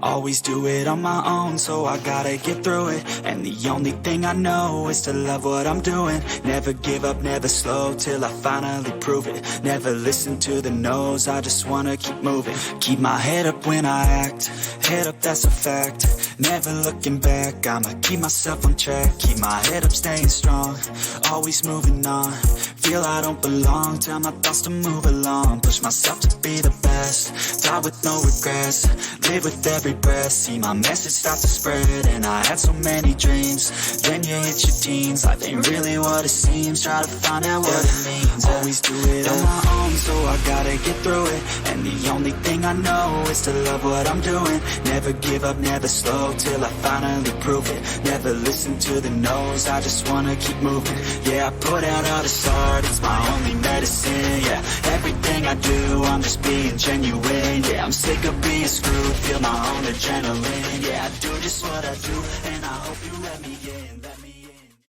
Always do it on my own, so I gotta get through it. And the only thing I know is to love what I'm doing. Never give up, never slow, till I finally prove it. Never listen to the no's, I just wanna keep moving. Keep my head up when I act, head up, that's a fact. Never looking back, I'ma keep myself on track. Keep my head up, staying strong, always moving on. Feel I don't belong, tell my thoughts to move along. Push myself to be the best, die with no regrets. Live with every breath, see my message start to spread. And I had so many dreams, then you hit your teens. Life ain't really what it seems, try to find out what it means. Always do it on my own, so I gotta get through it. And the only thing I know is to love what I'm doing. Never give up, never slow, till I finally prove it. Never listen to the no's, I just wanna keep moving. Yeah, I put out all this art, it's my only medicine. Yeah, everything I do, I'm just being genuine. Yeah, I'm sick of being screwed, feel my own adrenaline. Yeah, I do just what I do, and I hope you let me